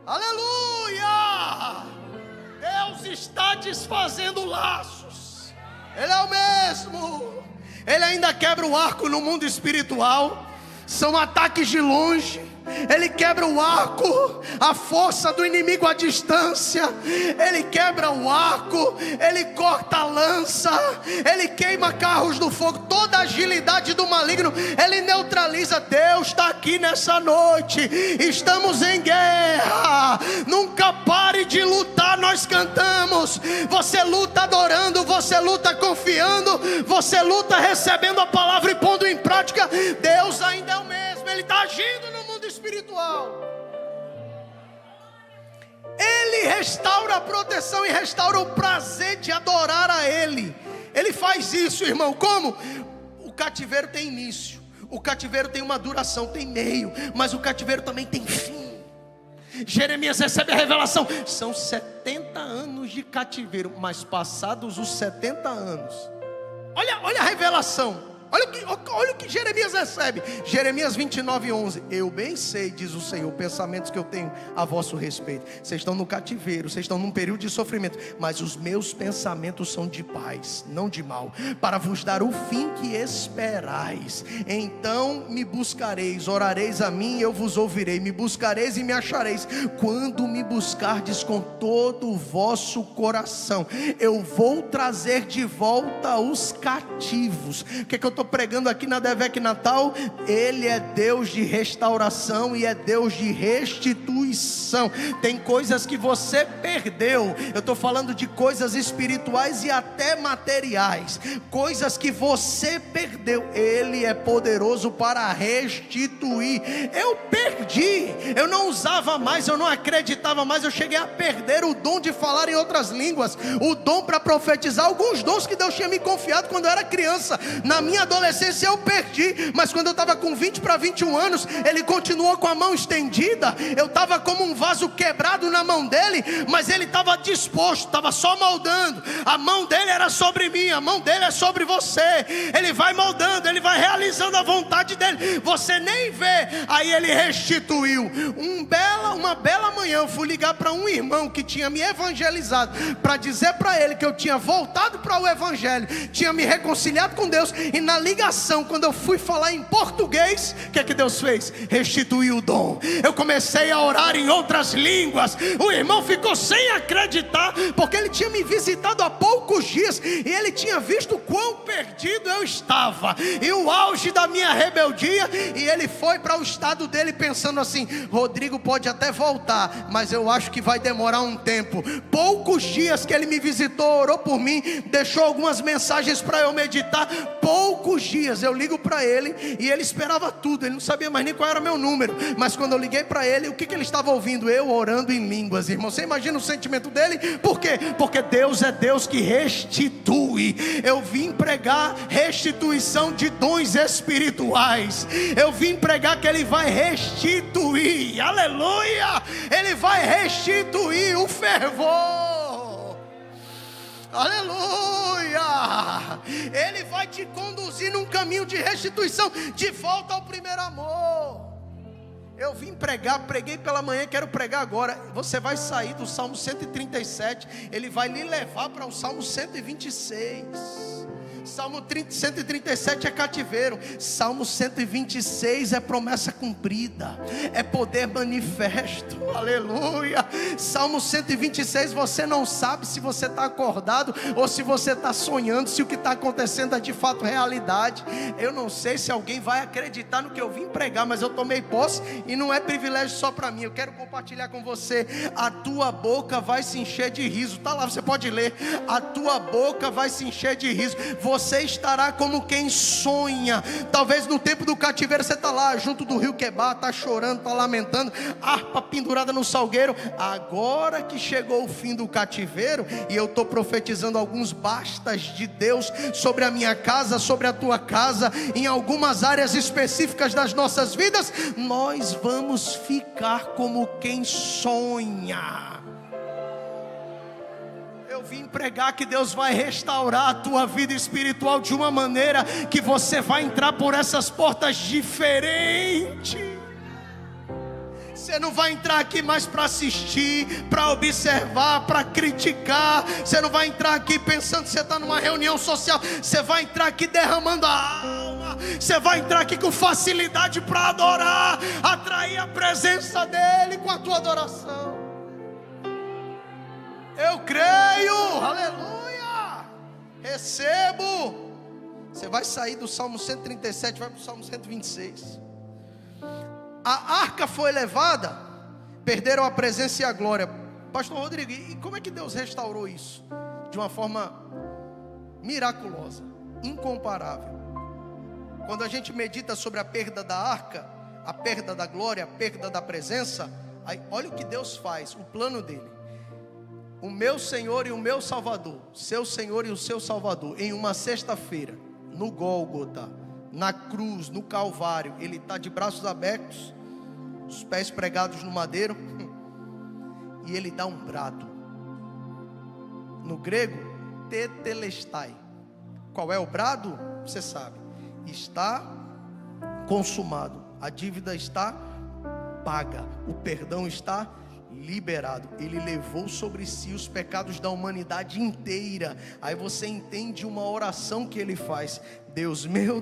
aleluia, Deus está desfazendo laços. Ele é o mesmo. Ele ainda quebra o arco no mundo espiritual. São ataques de longe. Ele quebra o arco, a força do inimigo à distância. Ele quebra o arco, ele corta a lança, ele queima carros do fogo. Toda a agilidade do maligno ele neutraliza. Deus está aqui nessa noite. Estamos em guerra. Nunca pare de lutar. Nós cantamos. Você luta adorando, você luta confiando, você luta recebendo a palavra e pondo em prática. Deus ainda é o mesmo. Ele está agindo no mundo espiritual. Ele restaura a proteção e restaura o prazer de adorar a Ele. Ele faz isso, irmão. Como? O cativeiro tem início, o cativeiro tem uma duração, tem meio, mas o cativeiro também tem fim. Jeremias recebe a revelação. São 70 anos de cativeiro, mas passados os 70 anos, olha a revelação. Olha o que Jeremias recebe. Jeremias 29:11. Eu bem sei, diz o Senhor, pensamentos que eu tenho a vosso respeito. Vocês estão no cativeiro, vocês estão num período de sofrimento, mas os meus pensamentos são de paz, não de mal, para vos dar o fim que esperais. Então me buscareis, orareis a mim e eu vos ouvirei. Me buscareis e me achareis, quando me buscardes com todo o vosso coração. Eu vou trazer de volta os cativos. O que eu estou pregando aqui na Devec Natal? Ele é Deus de restauração e é Deus de restituição. Tem coisas que você perdeu. Eu estou falando de coisas espirituais e até materiais, coisas que você perdeu. Ele é poderoso para restituir. Eu perdi, eu não usava mais, eu não acreditava mais. Eu cheguei a perder o dom de falar em outras línguas, o dom para profetizar, alguns dons que Deus tinha me confiado quando eu era criança. Na minha adolescência eu perdi, mas quando eu estava com 20 para 21 anos, Ele continuou com a mão estendida. Eu estava como um vaso quebrado na mão dele, mas Ele estava disposto, estava só moldando. A mão dele era sobre mim, a mão dele é sobre você. Ele vai moldando, Ele vai realizando a vontade dele, você nem vê. Aí Ele restituiu. Uma bela manhã eu fui ligar para um irmão que tinha me evangelizado, para dizer para ele que eu tinha voltado para o evangelho, tinha me reconciliado com Deus. E na ligação, quando eu fui falar em português, o que é que Deus fez? Restituiu o dom. Eu comecei a orar em outras línguas. O irmão ficou sem acreditar, porque ele tinha me visitado há poucos dias e ele tinha visto quão perdido eu estava e o auge da minha rebeldia. E ele foi para o estado dele pensando assim: Rodrigo pode até voltar, mas eu acho que vai demorar um tempo. Poucos dias que ele me visitou, orou por mim, deixou algumas mensagens para eu meditar. Poucos dias eu ligo para ele e ele esperava tudo, ele não sabia mais nem qual era meu número. Mas quando eu liguei para ele, o que ele estava ouvindo? Eu orando em línguas, irmão. Você imagina o sentimento dele? Por quê? Porque Deus é Deus que restitui. Eu vim pregar restituição de dons espirituais. Eu vim pregar que Ele vai restituir, aleluia, Ele vai restituir o fervor. Aleluia! Ele vai te conduzir num caminho de restituição, de volta ao primeiro amor. Eu vim pregar, preguei pela manhã, quero pregar agora. Você vai sair do Salmo 137, ele vai lhe levar para o Salmo 126. Salmo 137 é cativeiro, Salmo 126 é promessa cumprida, é poder manifesto, aleluia. Salmo 126, você não sabe se você está acordado ou se você está sonhando, se o que está acontecendo é de fato realidade. Eu não sei se alguém vai acreditar no que eu vim pregar, mas eu tomei posse e não é privilégio só para mim. Eu quero compartilhar com você. A tua boca vai se encher de riso, está lá, você pode ler. A tua boca vai se encher de riso. Você estará como quem sonha. Talvez no tempo do cativeiro você está lá junto do rio Quebar, está chorando, está lamentando, harpa pendurada no salgueiro. Agora que chegou o fim do cativeiro, e eu estou profetizando alguns bastas de Deus sobre a minha casa, sobre a tua casa, em algumas áreas específicas das nossas vidas, nós vamos ficar como quem sonha. Eu vim pregar que Deus vai restaurar a tua vida espiritual de uma maneira que você vai entrar por essas portas diferente. Você não vai entrar aqui mais para assistir, para observar, para criticar. Você não vai entrar aqui pensando que você está numa reunião social. Você vai entrar aqui derramando a alma. Você vai entrar aqui com facilidade para adorar, atrair a presença dEle com a tua adoração. Eu creio, aleluia, recebo. Você vai sair do Salmo 137, vai para o Salmo 126. A arca foi levada, perderam a presença e a glória. Pastor Rodrigo, e como é que Deus restaurou isso? De uma forma miraculosa, incomparável. Quando a gente medita sobre a perda da arca, a perda da glória, a perda da presença, aí olha o que Deus faz, o plano dele. O meu Senhor e o meu Salvador, seu Senhor e o seu Salvador, em uma sexta-feira, no Gólgota, na cruz, no Calvário, ele está de braços abertos, os pés pregados no madeiro, e ele dá um brado. No grego, tetelestai. Qual é o brado? Você sabe. Está consumado, a dívida está paga, o perdão está liberado. Ele levou sobre si os pecados da humanidade inteira. Aí você entende uma oração que ele faz: Deus meu,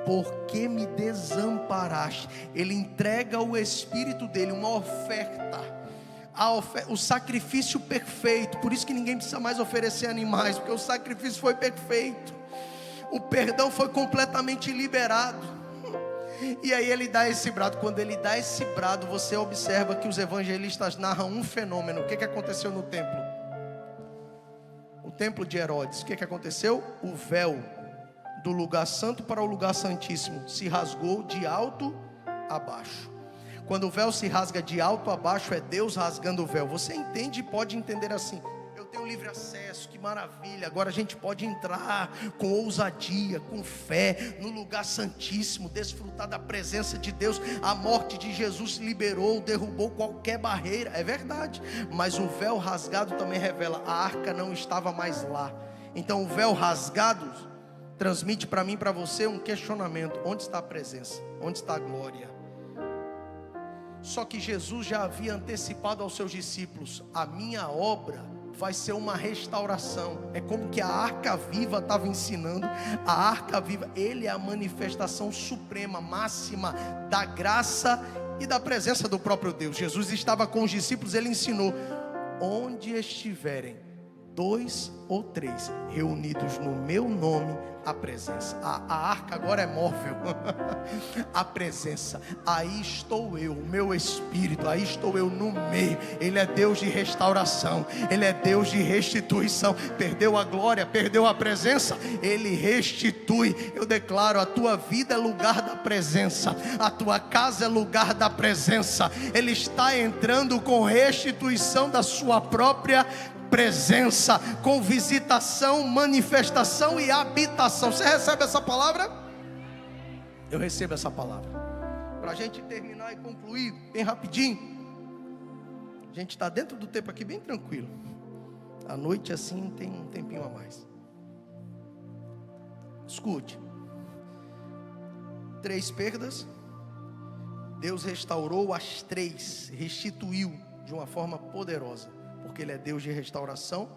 por que me desamparaste? Ele entrega o Espírito dele, uma oferta, o sacrifício perfeito. Por isso que ninguém precisa mais oferecer animais, porque o sacrifício foi perfeito, o perdão foi completamente liberado. E aí ele dá esse brado. Quando ele dá esse brado, você observa que os evangelistas narram um fenômeno. O que aconteceu no templo? O templo de Herodes. O que aconteceu? O véu do lugar santo para o lugar santíssimo se rasgou de alto a baixo. Quando o véu se rasga de alto a baixo, é Deus rasgando o véu. Você entende e pode entender assim: eu tenho livre acesso, que maravilha. Agora a gente pode entrar com ousadia, com fé, no lugar santíssimo, desfrutar da presença de Deus. A morte de Jesus liberou, derrubou qualquer barreira, é verdade. Mas o véu rasgado também revela: a arca não estava mais lá. Então o véu rasgado transmite para mim e para você um questionamento: onde está a presença? Onde está a glória? Só que Jesus já havia antecipado aos seus discípulos: a minha obra vai ser uma restauração. É como que a arca viva estava ensinando. A arca viva, ele é a manifestação suprema, máxima da graça e da presença do próprio Deus. Jesus estava com os discípulos, ele ensinou: onde estiverem 2 ou 3 reunidos no meu nome, a presença. A arca agora é móvel. A presença, aí estou eu, o meu Espírito, aí estou eu no meio. Ele é Deus de restauração, ele é Deus de restituição. Perdeu a glória, perdeu a presença, ele restitui. Eu declaro: a tua vida é lugar da presença, a tua casa é lugar da presença. Ele está entrando com restituição da sua própria presença, com visitação, manifestação e habitação. Você recebe essa palavra? Eu recebo essa palavra. Para a gente terminar e concluir bem rapidinho, a gente está dentro do tempo aqui bem tranquilo. à noite assim tem um tempinho a mais. Escute. 3 perdas, Deus restaurou as 3, restituiu de uma forma poderosa, porque Ele é Deus de restauração,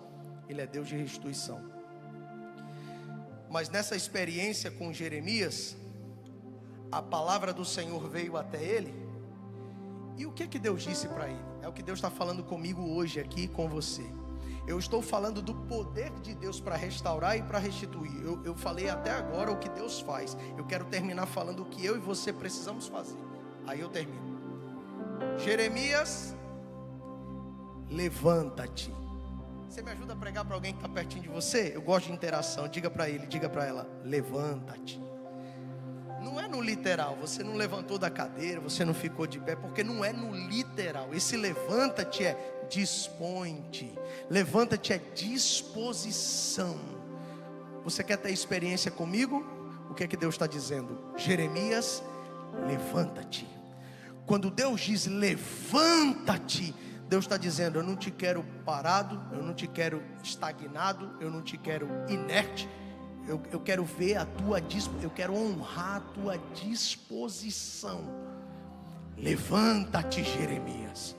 Ele é Deus de restituição. Mas nessa experiência com Jeremias, a palavra do Senhor veio até ele, e o que Deus disse para ele? É o que Deus está falando comigo hoje aqui com você. Eu estou falando do poder de Deus para restaurar e para restituir. Eu falei até agora o que Deus faz. Eu quero terminar falando o que eu e você precisamos fazer. Aí eu termino. Jeremias, levanta-te. Você me ajuda a pregar para alguém que está pertinho de você? Eu gosto de interação. Diga para ele, diga para ela, levanta-te. Não é no literal, você não levantou da cadeira, você não ficou de pé, porque não é no literal. Esse levanta-te é dispõe-te. Levanta-te é disposição. Você quer ter experiência comigo? O que é que Deus está dizendo? Jeremias, levanta-te. Quando Deus diz levanta-te, Deus está dizendo, eu não te quero parado, eu não te quero estagnado, eu não te quero inerte. Eu quero ver a tua disposição, eu quero honrar a tua disposição. Levanta-te, Jeremias.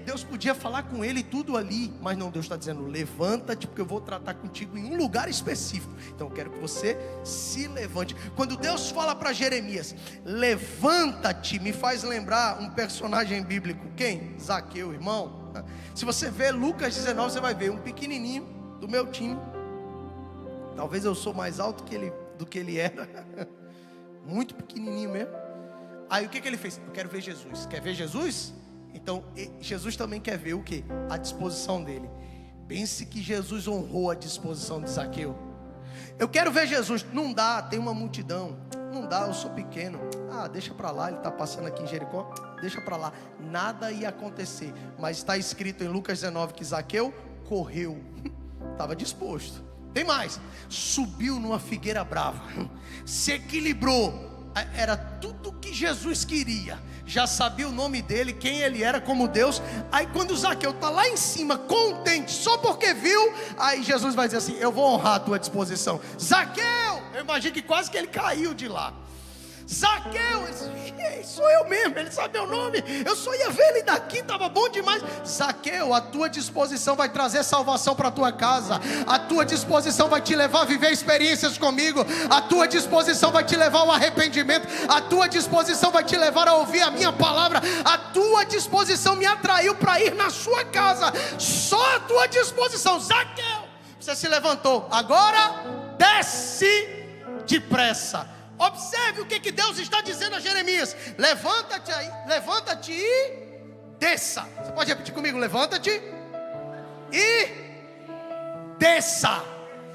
Deus podia falar com ele tudo ali, mas não, Deus está dizendo, levanta-te, porque eu vou tratar contigo em um lugar específico. Então eu quero que você se levante. Quando Deus fala para Jeremias, levanta-te, me faz lembrar um personagem bíblico. Quem? Zaqueu, irmão. Se você ver Lucas 19, você vai ver um pequenininho do meu time. Talvez eu sou mais alto do que ele era. Muito pequenininho mesmo. Aí o que ele fez? Eu quero ver Jesus. Quer ver Jesus? Então Jesus também quer ver o que? A disposição dele. Pense que Jesus honrou a disposição de Zaqueu. Eu quero ver Jesus. Não dá, tem uma multidão. Não dá, eu sou pequeno. Deixa para lá, ele está passando aqui em Jericó. Deixa para lá. Nada ia acontecer. Mas está escrito em Lucas 19 que Zaqueu correu. Estava disposto. Tem mais, subiu numa figueira brava, se equilibrou, era tudo que Jesus queria, já sabia o nome dele, quem ele era como Deus. Aí quando Zaqueu está lá em cima, contente, só porque viu, aí Jesus vai dizer assim, eu vou honrar a tua disposição. Zaqueu, eu imagino que quase que ele caiu de lá. Zaqueu, sou eu mesmo, ele sabe meu nome, eu só ia ver ele daqui, estava bom demais. Zaqueu, a tua disposição vai trazer salvação para a tua casa, a tua disposição vai te levar a viver experiências comigo, a tua disposição vai te levar ao arrependimento, a tua disposição vai te levar a ouvir a minha palavra, a tua disposição me atraiu para ir na sua casa, só a tua disposição. Zaqueu, você se levantou, agora desce depressa. Observe o que Deus está dizendo a Jeremias. Levanta-te aí, levanta-te e desça. Você pode repetir comigo, levanta-te e desça.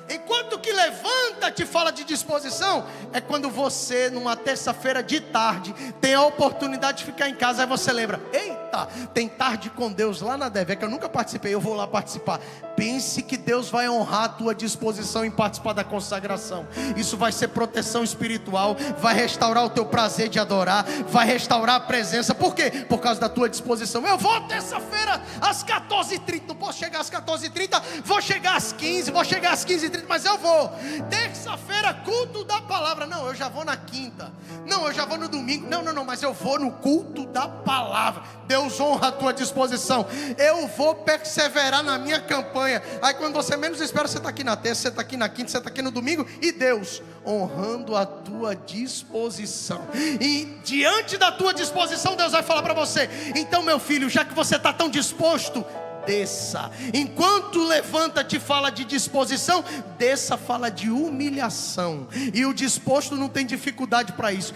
Enquanto que levanta-te fala de disposição, é quando você numa terça-feira de tarde tem a oportunidade de ficar em casa, aí você lembra, eita, tem tarde com Deus lá na DEV, que eu nunca participei, eu vou lá participar. Pense que Deus vai honrar a tua disposição em participar da consagração. Isso vai ser proteção espiritual, vai restaurar o teu prazer de adorar, vai restaurar a presença. Por quê? Por causa da tua disposição. Eu vou terça-feira às 14h30, não posso chegar às 14h30, vou chegar às 15, vou chegar às 15h30, mas eu vou. Terça-feira, culto da palavra. Não, eu já vou na quinta. Não, eu já vou no domingo. Não, mas eu vou no culto da palavra. Deus honra a tua disposição. Eu vou perseverar na minha campanha. Aí quando você menos espera, você está aqui na terça, você está aqui na quinta, você está aqui no domingo, e Deus honrando a tua disposição. E diante da tua disposição, Deus vai falar para você, então meu filho, já que você está tão disposto, desça. Enquanto levanta-te fala de disposição, desça fala de humilhação. E o disposto não tem dificuldade para isso.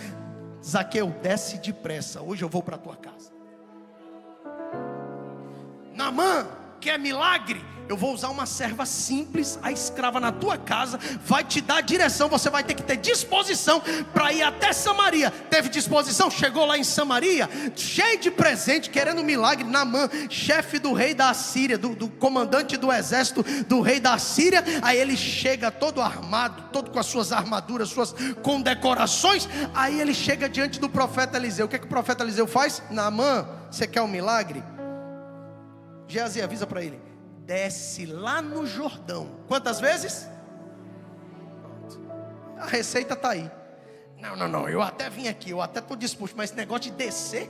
Zaqueu, desce depressa, hoje eu vou para a tua casa. Naamã, quer milagre? Eu vou usar uma serva simples, a escrava na tua casa, vai te dar a direção, você vai ter que ter disposição para ir até Samaria. Teve disposição? Chegou lá em Samaria, cheio de presente, querendo milagre. Naamã, chefe do rei da Assíria, do comandante do exército do rei da Assíria. Aí ele chega todo armado, todo com as suas armaduras, suas condecorações. Aí ele chega diante do profeta Eliseu. O que o profeta Eliseu faz? Naamã, você quer um milagre? Geazi avisa para ele, desce lá no Jordão. Quantas vezes? A receita está aí. Não, eu até vim aqui, eu até estou disposto, mas esse negócio de descer,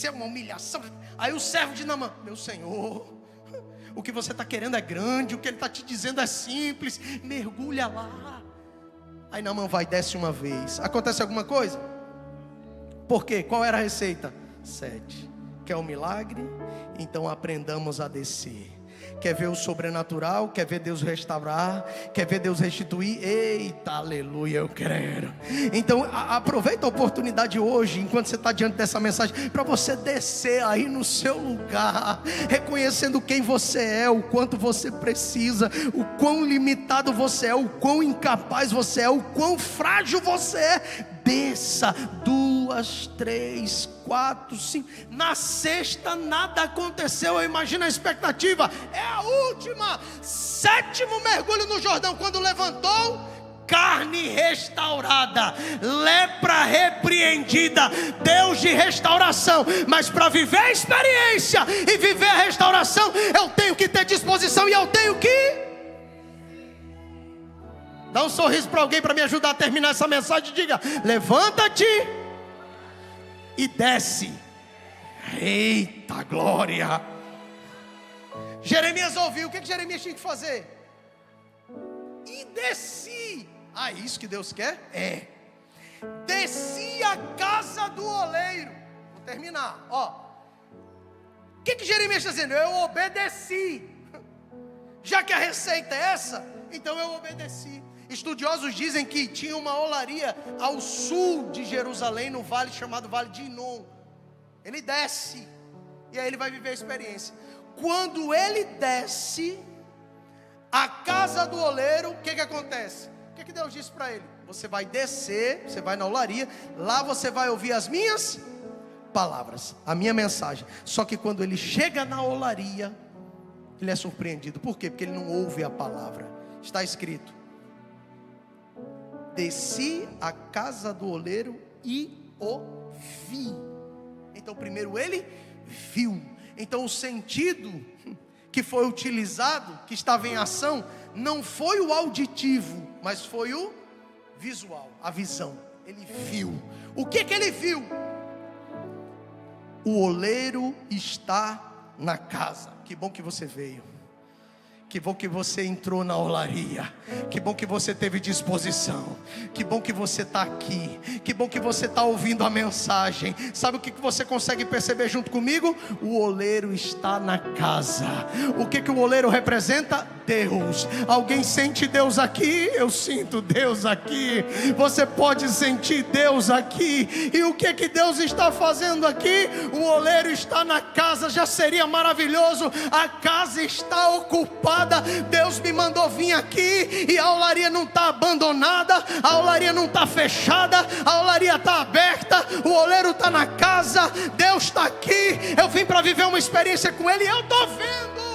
é uma humilhação. Aí o servo de Naamã: meu senhor, o que você está querendo é grande, o que ele está te dizendo é simples, mergulha lá. Aí Naamã vai, desce uma vez. Acontece alguma coisa? Por quê? Qual era a receita? 7. Quer um milagre? Então aprendamos a descer. Quer ver o sobrenatural? Quer ver Deus restaurar? Quer ver Deus restituir? Eita, aleluia, eu quero. Então aproveita a oportunidade hoje, enquanto você está diante dessa mensagem, para você descer aí no seu lugar, reconhecendo quem você é, o quanto você precisa, o quão limitado você é, o quão incapaz você é, o quão frágil você é. Desça 2, 3, 4, 5. Na sexta nada aconteceu. Eu imagino a expectativa. É a última. 7º mergulho no Jordão. Quando levantou, carne restaurada, lepra repreendida, Deus de restauração. Mas para viver a experiência e viver a restauração, eu tenho que ter disposição e eu tenho que... Dá um sorriso para alguém para me ajudar a terminar essa mensagem. Diga: levanta-te e desce. Eita glória. Jeremias ouviu. O que Jeremias tinha que fazer? E desci. Isso que Deus quer? Desci a casa do oleiro. Vou terminar. O que Jeremias está dizendo? Eu obedeci. Já que a receita é essa, então eu obedeci. Estudiosos dizem que tinha uma olaria ao sul de Jerusalém, no vale chamado Vale de Inom. Ele desce, e aí ele vai viver a experiência. Quando ele desce a casa do oleiro, o que acontece? O que Deus disse para ele? Você vai descer, você vai na olaria, lá você vai ouvir as minhas palavras, a minha mensagem. Só que quando ele chega na olaria, ele é surpreendido. Por quê? Porque ele não ouve a palavra. Está escrito: desci a casa do oleiro e o vi. Então primeiro ele viu. Então o sentido que foi utilizado, que estava em ação, não foi o auditivo, mas foi o visual, a visão. Ele viu. O que ele viu? O oleiro está na casa. Que bom que você veio. Que bom que você entrou na olaria. Que bom que você teve disposição. Que bom que você está aqui. Que bom que você está ouvindo a mensagem. Sabe o que você consegue perceber junto comigo? O oleiro está na casa. O que o oleiro representa? Deus. Alguém sente Deus aqui? Eu sinto Deus aqui. Você pode sentir Deus aqui. E o que Deus está fazendo aqui? O oleiro está na casa. Já seria maravilhoso. A casa está ocupada. Deus me mandou vir aqui e a olaria não está abandonada, a olaria não está fechada, a olaria está aberta, o oleiro está na casa, Deus está aqui. Eu vim para viver uma experiência com Ele e eu estou vendo.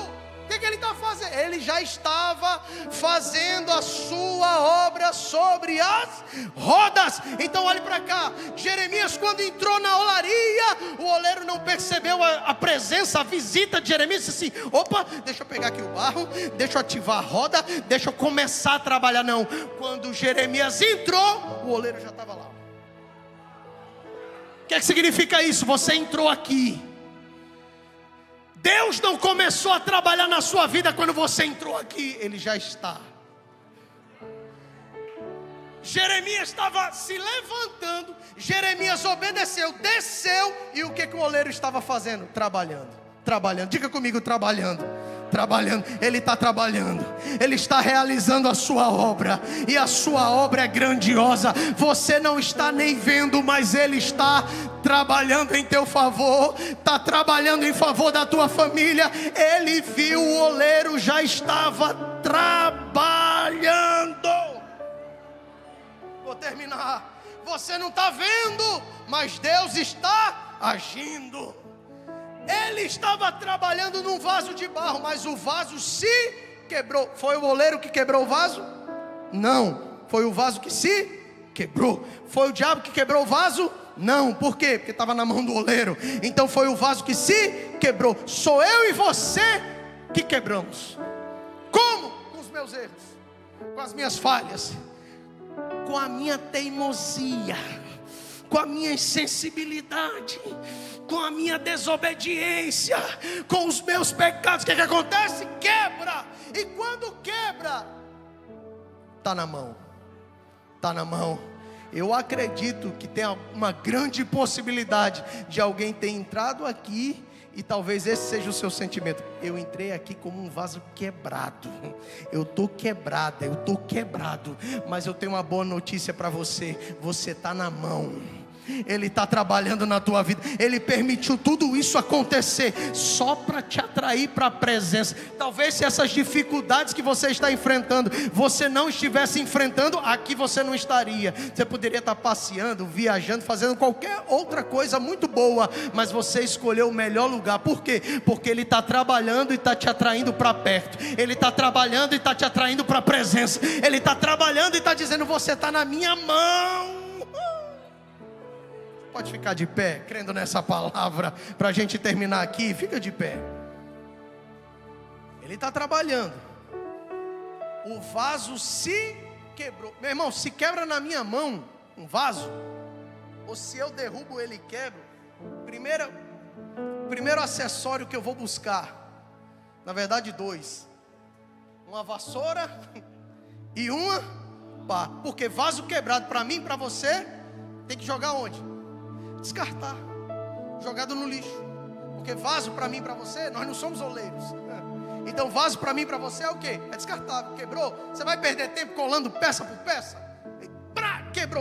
O que Ele está fazendo? Ele já estava fazendo a sua obra sobre as rodas. Então olhe para cá. Jeremias, quando entrou na olaria, o oleiro não percebeu a presença, a visita de Jeremias. Disse assim: opa, deixa eu pegar aqui o barro, deixa eu ativar a roda, deixa eu começar a trabalhar. Não, quando Jeremias entrou, o oleiro já estava lá. O que significa isso? Você entrou aqui. Deus não começou a trabalhar na sua vida quando você entrou aqui. Ele já está. Jeremias estava se levantando. Jeremias obedeceu, desceu. E o que o oleiro estava fazendo? Trabalhando. Diga comigo: trabalhando. Ele está trabalhando. Ele está realizando a sua obra. E a sua obra é grandiosa. Você não está nem vendo, mas Ele está trabalhando em teu favor. Está trabalhando em favor da tua família. Ele viu, o oleiro já estava trabalhando. Vou terminar. Você não está vendo, mas Deus está agindo. Ele estava trabalhando num vaso de barro, mas o vaso se quebrou. Foi o oleiro que quebrou o vaso? Não, foi o vaso que se quebrou. Foi o diabo que quebrou o vaso? Não, por quê? Porque estava na mão do oleiro. Então foi o vaso que se quebrou, sou eu e você que quebramos. Como? Com os meus erros, com as minhas falhas, com a minha teimosia, com a minha insensibilidade, com a minha desobediência, com os meus pecados. O que acontece? Quebra. E quando quebra, está na mão. Está na mão. Eu acredito que tem uma grande possibilidade de alguém ter entrado aqui e talvez esse seja o seu sentimento. Eu entrei aqui como um vaso quebrado. Eu estou quebrada, eu estou quebrado. Mas eu tenho uma boa notícia para você. Você está na mão. Ele está trabalhando na tua vida. Ele permitiu tudo isso acontecer só para te atrair para a presença. Talvez se essas dificuldades que você está enfrentando, você não estivesse enfrentando, aqui você não estaria. Você poderia estar passeando, viajando, fazendo qualquer outra coisa muito boa, mas você escolheu o melhor lugar. Por quê? Porque Ele está trabalhando e está te atraindo para perto. Ele está trabalhando e está te atraindo para a presença. Ele está trabalhando e está dizendo: você está na minha mão. Pode ficar de pé, crendo nessa palavra, para a gente terminar aqui. Fica de pé. Ele está trabalhando. O vaso se quebrou. Meu irmão, se quebra na minha mão um vaso, ou se eu derrubo ele e quebro, primeiro acessório que eu vou buscar, na verdade 2, uma vassoura e uma pá. Porque vaso quebrado para mim e para você, tem que jogar onde? Descartar, jogado no lixo. Porque vaso para mim e para você, nós não somos oleiros. Então vaso para mim e para você é o quê? É descartável. Quebrou, você vai perder tempo colando peça por peça?